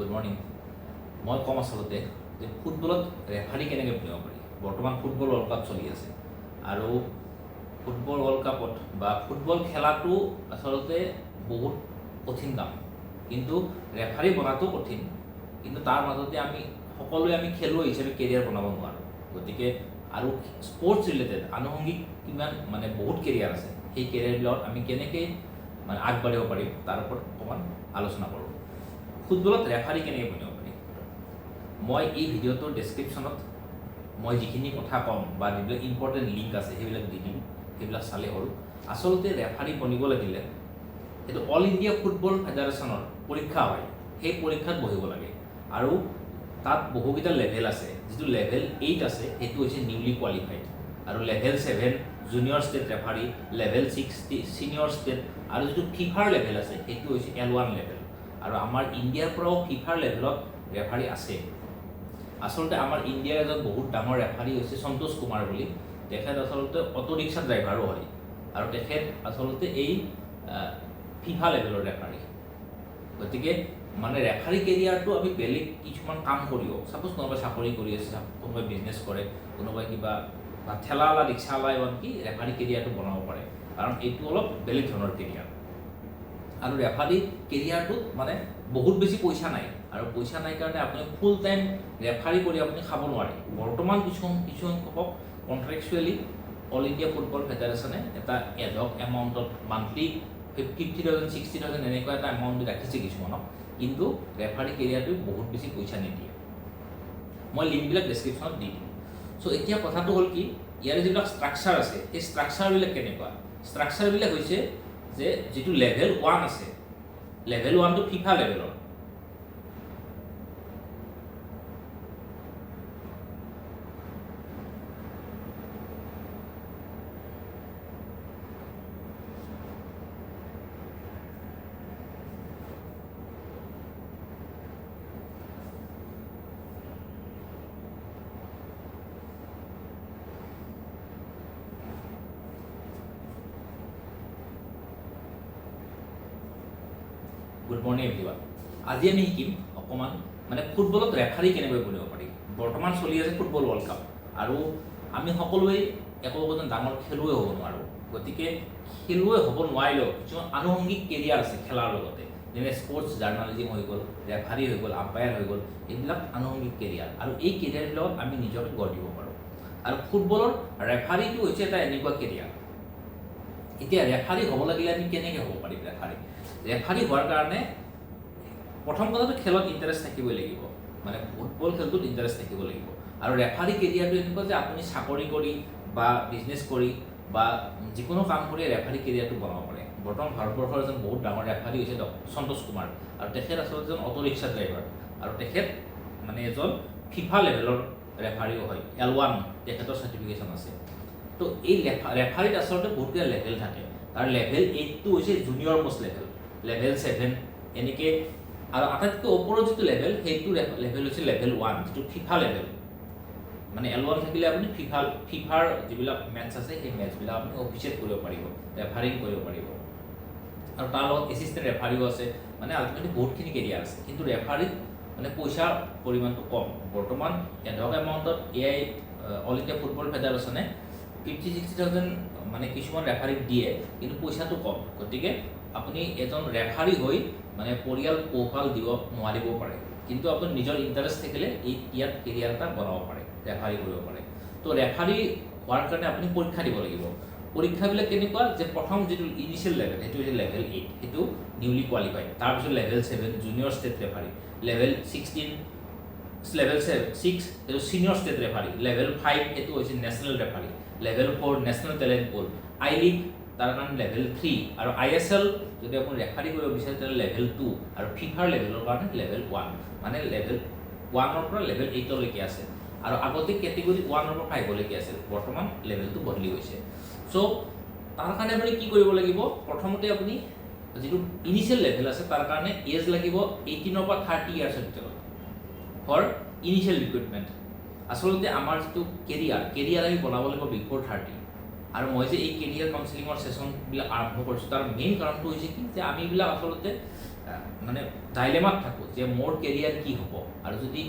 Good morning. মই কম আচলতে যে ফুটবলত ৰেফাৰী কেনেকৈ বনিব পাৰি। বৰ্তমান ফুটবল ৱৰ্ল্ড কাপ চলি আছে আৰু ফুটবল ৱৰ্ল্ড কাপত বা ফুটবল খেলাটো আচলতে বহুত কঠিন কাম, কিন্তু ৰেফাৰী বনাটো কঠিন। কিন্তু তাৰ মাজতে আমি সকলোৱে খেলুৱৈ হিচাপে কেৰিয়াৰ বনাব নোৱাৰোঁ। গতিকে আৰু স্পৰ্টছ ৰিলেটেড আনুষংগিক কিমান বহুত কেৰিয়াৰ আছে, সেই কেৰিয়াৰবিলাকত আমি কেনেকৈ আগবাঢ়িব পাৰিম তাৰ ওপৰত অকণমান আলোচনা কৰোঁ। ফুটবলত ৰেফাৰী কেনেকৈ বনিব পাৰি। মই এই ভিডিঅ'টোৰ ডেছক্ৰিপশ্যনত মই যিখিনি কথা ক'ম বা যিবিলাক ইম্পৰ্টেণ্ট লিংক আছে সেইবিলাক দি দিম, সেইবিলাক চালে হ'ল। আচলতে ৰেফাৰী বনিব লাগিলে সেইটো অল ইণ্ডিয়া ফুটবল ফেডাৰেশ্যনৰ পৰীক্ষা হয়, সেই পৰীক্ষাত বহিব লাগে আৰু তাত বহুকেইটা লেভেল আছে। যিটো লেভেল 8 আছে সেইটো হৈছে নিউলি কোৱালিফাইড, আৰু level 7 junior state referee, level 6 senior state, আৰু যিটো ফিফাৰ লেভেল আছে সেইটো হৈছে L1 লেভেল। আৰু আমাৰ ইণ্ডিয়াৰ পৰাও ফিফাৰ লেভেলত ৰেফাৰী আছে। আচলতে আমাৰ ইণ্ডিয়াৰ এজন বহুত ডাঙৰ ৰেফাৰী হৈছে সন্তোষ কুমাৰ বুলি। তেখেত আচলতে অটো ৰিক্সা ড্ৰাইভাৰো হয় আৰু তেখেত আচলতে এই ফিফা লেভেলৰ ৰেফাৰী। গতিকে ৰেফাৰী কেৰিয়াৰটো আমি বেলেগ কিছুমান কাম কৰিও, ছাপ'জ কোনোবাই চাকৰি কৰি আছে, কোনোবাই বিজনেছ কৰে, কোনোবাই কিবা ঠেলাৱালা ৰিক্সাৱালাই কি ৰেফাৰী কেৰিয়াৰটো বনাব পাৰে, কাৰণ এইটো অলপ বেলেগ ধৰণৰ কেৰিয়াৰ। আৰু ৰেফাৰী কেৰিয়াৰটোত বহুত বেছি পইচা নাই, আৰু পইচা নাই কাৰণে আপুনি ফুল টাইম ৰেফাৰী কৰি আপুনি খাব নোৱাৰে। বৰ্তমান কিছুসংখ্যক কণ্ট্ৰেকচুৱেলি অল ইণ্ডিয়া ফুটবল ফেডাৰেশ্যনে এটা এডহক এমাউণ্টত মান্থলি 50,000 60,000 এনেকুৱা এটা এমাউণ্ট ৰাখিছে কিছুমানক, কিন্তু ৰেফাৰী কেৰিয়াৰটো বহুত বেছি পইচা নিদিয়ে। মই লিংকবিলাক ডেছক্ৰিপশ্যনত দি দিম। চ' এতিয়া কথাটো হ'ল কি, ইয়াৰে যিবিলাক ষ্ট্ৰাকচাৰ আছে সেই ষ্ট্ৰাকচাৰবিলাক কেনেকুৱা। ষ্ট্ৰাকচাৰবিলাক হৈছে যে যিটো লেভেল 1 আছে, লেভেল 1টো ফিফা লেভেলৰ। Good morning everyone. আজি আমি শিকিম অকণমান ফুটবলত ৰেফাৰী কেনেকৈ বনিব পাৰি। বৰ্তমান চলি আছে ফুটবল ৱৰ্ল্ড কাপ, আৰু আমি সকলোৱে একোজন ডাঙৰ খেলুৱৈ হ'ব নোৱাৰোঁ। গতিকে খেলুৱৈ হ'ব নোৱাৰিলেও কিছুমান আনুষংগিক কেৰিয়াৰ আছে খেলাৰ লগতে, যেনে স্পৰ্টছ জাৰ্ণালিজিম হৈ গ'ল, ৰেফাৰী হৈ গ'ল, আম্পায়াৰ হৈ গ'ল, এইবিলাক আনুষংগিক কেৰিয়াৰ, আৰু এই কেৰিয়াৰবিলাকত আমি নিজকে গঢ় দিব পাৰোঁ। আৰু ফুটবলৰ ৰেফাৰীটো হৈছে এটা এনেকুৱা কেৰিয়াৰ। এতিয়া ৰেফাৰী হ'ব লাগিলে আমি কেনেকৈ হ'ব পাৰিম ৰেফাৰী হোৱাৰ কাৰণে প্ৰথম কথাটো খেলত ইণ্টাৰেষ্ট থাকিবই লাগিব, ফুটবল খেলটোত ইণ্টাৰেষ্ট থাকিব লাগিব। আৰু ৰেফাৰী কেৰিয়াৰটো এনেকুৱা যে আপুনি চাকৰি কৰি বা বিজনেছ কৰি বা যিকোনো কাম কৰি ৰেফাৰী কেৰিয়াৰটো বনাব পাৰে। বৰ্তমান ভাৰতবৰ্ষৰ এজন বহুত ডাঙৰ ৰেফাৰী হৈছে সন্তোষ কুমাৰ, আৰু তেখেত আচলতে এজন অটো ৰিক্সা ড্ৰাইভাৰ, আৰু তেখেত এজন ফিফা লেভেলৰ ৰেফাৰীও হয়। L1 তেখেতৰ চাৰ্টিফিকেশ্যন আছে। তো এই ৰেফাৰীত আচলতে বহুতকেইটা লেভেল থাকে। তাৰ লেভেল 8টো হৈছে জুনিয়ৰ মোষ্ট লেভেল, লেভেল 7 এনেকৈ, আৰু আটাইতকৈ ওপৰৰ যিটো লেভেল সেইটো লেভেল হৈছে লেভেল 1, যিটো ফিফা লেভেল। L1 থাকিলে আপুনি ফিফাৰ যিবিলাক মেটচ আছে সেই মেটচবিলাক আপুনি অফিচিয়েট কৰিব পাৰিব, ৰেফাৰিং কৰিব পাৰিব। আৰু তাৰ লগত এছিষ্টেণ্ট ৰেফাৰীও আছে। আল্টিমেটলি বহুতখিনি কেৰিয়াৰ আছে, কিন্তু ৰেফাৰীত পইচাৰ পৰিমাণটো কম। বৰ্তমান এডহক এমাউণ্টত অল ইণ্ডিয়া ফুটবল ফেডাৰেশ্যনে 50,000-60,000 কিছুমান ৰেফাৰীক দিয়ে, কিন্তু পইচাটো কম। গতিকে আপুনি এজন ৰেফাৰী হৈ পৰিয়াল পোহপাল দিব নোৱাৰিবও পাৰে, কিন্তু আপুনি নিজৰ ইণ্টাৰেষ্ট থাকিলে ইয়াত কেৰিয়াৰ এটা বনাব পাৰে, ৰেফাৰী কৰিব পাৰে। তো ৰেফাৰী হোৱাৰ কাৰণে আপুনি পৰীক্ষা দিব লাগিব। পৰীক্ষাবিলাক কেনেকুৱা যে প্ৰথম যিটো ইনিচিয়েল লেভেল সেইটো হৈছে লেভেল 8, সেইটো নিউলি কোৱালিফাইড। তাৰপিছত level 7 junior state referee, level 6 সেইটো ছিনিয়ৰ ষ্টেট ৰেফাৰী, লেভেল 5 সেইটো হৈছে national referee, level 4 national talent pool, I league তাৰ কাৰণে লেভেল 3, আৰু ISL যদি আপুনি ৰেফাৰী কৰিব বিচাৰে তেতিয়াহ'লে লেভেল 2, আৰু ফিফাৰ লেভেলৰ কাৰণে লেভেল 1। লেভেল 1ৰ পৰা লেভেল 8লৈকে আছে, আৰু আগতে কেটেগৰী 1ৰ পৰা 5লৈকে আছিল। বৰ্তমান লেভেলটো বদলি হৈছে। চ' তাৰ কাৰণে আপুনি কি কৰিব লাগিব, প্ৰথমতে আপুনি যিটো ইনিচিয়েল লেভেল আছে তাৰ কাৰণে এজ লাগিব 18ৰ পৰা 30 ইয়াৰ্ছৰ ভিতৰত ফৰ ইনিচিয়েল ৰিক্ৰুইটমেণ্ট। আচলতে আমাৰ যিটো কেৰিয়াৰ আমি বনাব লাগিব বিফৰ 30। আৰু মই যে এই কেৰিয়াৰ কাউন্সেলিঙৰ ছেশ্যনবিলাক আৰম্ভ কৰিছোঁ তাৰ মেইন কাৰণটো হৈছে কি যে আমি এইবিলাক আচলতে মানে ডাইলেমাত থাকোঁ যে মোৰ কেৰিয়াৰ কি হ'ব, আৰু যদি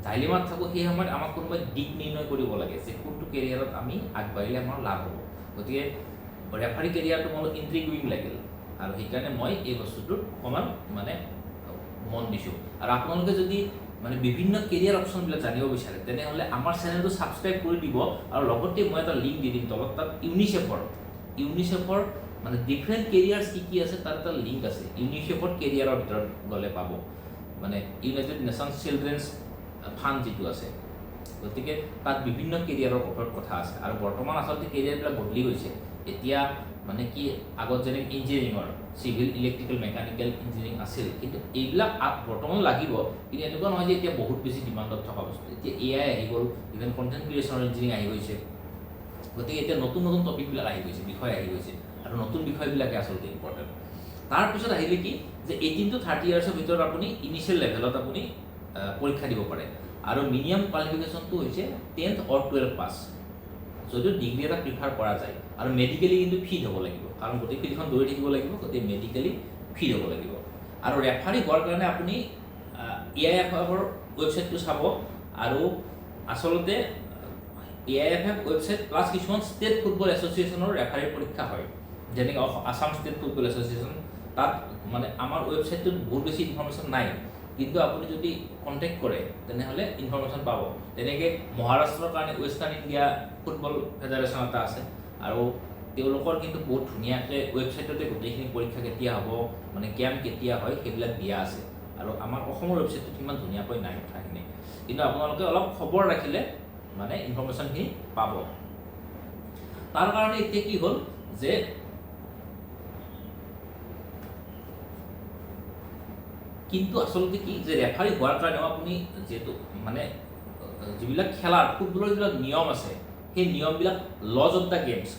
ডাইলেমাত থাকোঁ সেই সময়ত আমাক কোনোবাই দিশ নিৰ্ণয় কৰিব লাগে যে কোনটো কেৰিয়াৰত আমি আগবাঢ়িলে আমাৰ লাভ হ'ব। গতিকে ৰেফাৰী কেৰিয়াৰটো মোৰ ইণ্ট্ৰিগুইং লাগিল, আৰু সেইকাৰণে মই এই বস্তুটোত অকণমান মানে মন দিছোঁ। আৰু আপোনালোকে যদি মানে বিভিন্ন কেৰিয়াৰ অপশ্যনবিলাক জানিব বিচাৰে তেনেহ'লে আমাৰ চেনেলটো ছাবস্ক্ৰাইব কৰি দিব, আৰু লগতে মই এটা লিংক দি দিম তলত, তাত ইউনিচেফৰ মানে ডিফাৰেণ্ট কেৰিয়াৰ্ছ কি আছে তাৰ এটা লিংক আছে। ইউনিচেফৰ কেৰিয়াৰৰ ভিতৰত গ'লে পাব, মানে ইউনাইটেড নেশ্যনছ চিলড্ৰেনছ ফাণ্ড যিটো আছে, গতিকে তাত বিভিন্ন কেৰিয়াৰৰ ওপৰত কথা আছে। আৰু বৰ্তমান আচলতে কেৰিয়াৰবিলাক বদলি গৈছে। এতিয়া মানে কি আগত যেনেকৈ ইঞ্জিনিয়াৰিঙৰ চিভিল, ইলেক্ট্ৰিকেল, মেকানিকেল ইঞ্জিনিয়াৰিং আছিল, কিন্তু এইবিলাক বৰ্তমান লাগিব, কিন্তু এনেকুৱা নহয় যে এতিয়া বহুত বেছি ডিমাণ্ডত থকা বস্তু। এতিয়া AI আহি গ'ল, ইভেন কণ্টেণ্ট ক্ৰিয়েশ্যনৰ ইঞ্জিনিয়াৰিং আহি গৈছে, গতিকে এতিয়া নতুন নতুন টপিকবিলাক আহি গৈছে, বিষয় আহি গৈছে, আৰু নতুন বিষয়বিলাকে আচলতে ইম্পৰ্টেণ্ট। তাৰপিছত আহিলে কি যে 18 to 30 ইয়াৰ্ছৰ ভিতৰত আপুনি ইনিচিয়েল লেভেলত আপুনি পৰীক্ষা দিব পাৰে, আৰু মিনিমাম কোৱালিফিকেশ্যনটো হৈছে 10th or 12th পাছ, যদিও ডিগ্ৰী এটা প্ৰিফাৰ কৰা যায়। আৰু মেডিকেলি কিন্তু ফিট হ'ব লাগিব, কাৰণ গোটেই ফিল্ডখন দৌৰি থাকিব লাগিব, গতিকে মেডিকেলি ফিট হ'ব লাগিব। আৰু ৰেফাৰী হোৱাৰ কাৰণে আপুনি AIFFৰ ৱেবছাইটটো চাব, আৰু আচলতে AIFF ৱেবছাইট প্লাছ কিছুমান ষ্টেট ফুটবল এছ'চিয়েশ্যনৰ ৰেফাৰীৰ পৰীক্ষা হয়, যেনেকৈ আছাম ষ্টেট ফুটবল এছ'চিয়েশ্যন। তাত মানে আমাৰ ৱেবছাইটটোত বহুত বেছি ইনফৰ্মেশ্যন নাই, কিন্তু আপুনি যদি কণ্টেক্ট কৰে তেনেহ'লে ইনফৰ্মেশ্যন পাব। তেনেকৈ মহাৰাষ্ট্ৰৰ কাৰণে ৱেষ্টাৰ্ণ ইণ্ডিয়া ফুটবল ফেডাৰেশ্যন এটা আছে, আৰু তেওঁলোকৰ কিন্তু বহুত ধুনীয়াকৈ ৱেবছাইটতে গোটেইখিনি পৰীক্ষা কেতিয়া হ'ব, মানে কেম্প কেতিয়া হয়, সেইবিলাক দিয়া আছে। আৰু আমাৰ অসমৰ ৱেবছাইটটোত ইমান ধুনীয়াকৈ নাই কথাখিনি, কিন্তু আপোনালোকে অলপ খবৰ ৰাখিলে মানে ইনফৰ্মেশ্যনখিনি পাব। তাৰ কাৰণে এতিয়া কি হ'ল যে কিন্তু আচলতে কি যে ৰেফাৰী হোৱাৰ কাৰণেও আপুনি যিহেতু মানে যিবিলাক খেলাৰ ফুটবলৰ যিবিলাক নিয়ম আছে, সেই নিয়মবিলাক lodge of the games,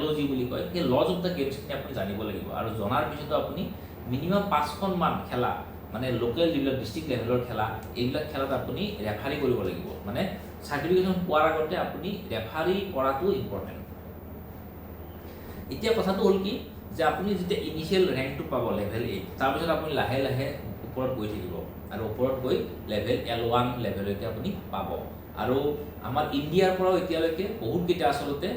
LOG বুলি কয়, সেই লজ অফ দ্য গেমছখিনি আপুনি জানিব লাগিব। আৰু জনাৰ পিছতো আপুনি মিনিমাম 5খনমান খেলা, মানে লোকেল যিবিলাক ডিষ্ট্ৰিক্ট লেভেলৰ খেলা, এইবিলাক খেলাত আপুনি ৰেফাৰী কৰিব লাগিব। মানে চাৰ্টিফিকেশ্যন পোৱাৰ আগতে আপুনি ৰেফাৰী কৰাটো ইম্পৰ্টেণ্ট। এতিয়া কথাটো হ'ল কি যে আপুনি যেতিয়া ইনিচিয়েল ৰেংকটো পাব লেভেল 8, তাৰপিছত আপুনি লাহে লাহে ওপৰত গৈ থাকিব, আৰু ওপৰত গৈ লেভেল L1 লেভেললৈকে আপুনি পাব। আৰু আমাৰ ইণ্ডিয়াৰ পৰাও এতিয়ালৈকে বহুতকেইটা আচলতে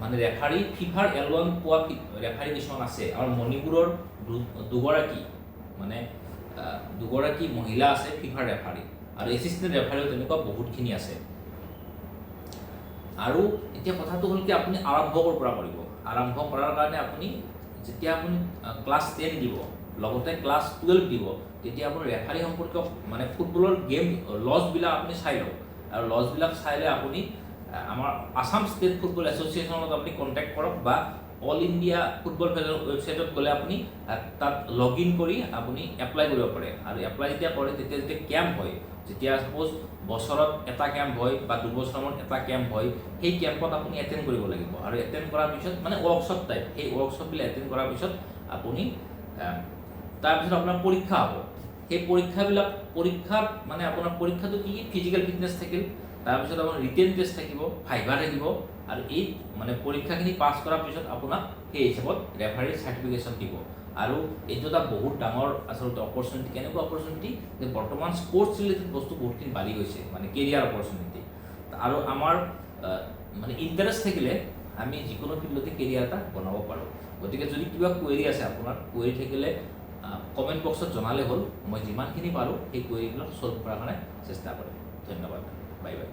মানে ৰেফাৰী ফিফাৰ L1 পোৱা ৰেফাৰী কিছুমান আছে। আমাৰ মণিপুৰৰ দুগৰাকী মহিলা আছে ফিফাৰ ৰেফাৰী, আৰু এছিষ্টেণ্ট ৰেফাৰীও তেনেকুৱা বহুতখিনি আছে। আৰু এতিয়া কথাটো হ'ল কি আপুনি আৰম্ভ ক'ৰ পৰা কৰিব। আৰম্ভ কৰাৰ কাৰণে আপুনি যেতিয়া আপুনি ক্লাছ 10 দিব, লগতে ক্লাছ 12 দিব, তেতিয়া আপুনি ৰেফাৰী সম্পৰ্কীয় মানে ফুটবলৰ গেম লজবিলাক আপুনি চাই লওক। আৰু লজবিলাক চাইলে আপুনি আমাৰ আছাম ষ্টেট ফুটবল এছ'চিয়েশ্যনত আপুনি কণ্টেক্ট কৰক, বা অল ইণ্ডিয়া ফুটবল ফেডাৰেশ্যন ৱেবছাইটত গ'লে আপুনি তাত লগ ইন কৰি আপুনি এপ্লাই কৰিব পাৰে। আৰু এপ্লাই যেতিয়া কৰে তেতিয়া যেতিয়া কেম্প হয়, যেতিয়া ছাপ'জ বছৰত এটা কেম্প হয় বা 2 বছৰৰ মূৰত এটা কেম্প হয়, সেই কেম্পত আপুনি এটেণ্ড কৰিব লাগিব। আৰু এটেণ্ড কৰাৰ পিছত মানে ৱৰ্কশ্বপ টাইপ, সেই ৱৰ্কশ্বপবিলাক এটেণ্ড কৰাৰ পিছত আপুনি তাৰপিছত আপোনাৰ পৰীক্ষা হ'ব। সেই পৰীক্ষাত মানে আপোনাৰ পৰীক্ষাটো কি ফিজিকেল ফিটনেছ থাকিল, তাৰপিছত আপোনাৰ ৰিটেন টেষ্ট থাকিব, ভাইভা থাকিব, আৰু এই মানে পৰীক্ষাখিনি পাছ কৰাৰ পিছত আপোনাক সেই হিচাপত ৰেফাৰীৰ চাৰ্টিফিকেশ্যন দিব। আৰু এইটো এটা বহুত ডাঙৰ আচলতে অপৰচুনিটি। কেনেকুৱা অপৰচুনিটি যে বৰ্তমান স্পৰ্টছ ৰিলেটেড বস্তু বহুতখিনি বাঢ়ি গৈছে, মানে কেৰিয়াৰ অপৰচুনিটি। আৰু আমাৰ মানে ইণ্টাৰেষ্ট থাকিলে আমি যিকোনো ফিল্ডতে কেৰিয়াৰ এটা বনাব পাৰোঁ। গতিকে যদি কিবা কুৱেৰি আছে আপোনাৰ, কুৱেৰি থাকিলে কমেণ্ট বক্সত জনালে হ'ল, মই যিমানখিনি পাৰোঁ সেই কুৱেৰিবিলাক ছল্ভ কৰাৰ কাৰণে চেষ্টা কৰিম। ধন্যবাদ, বাই বাই।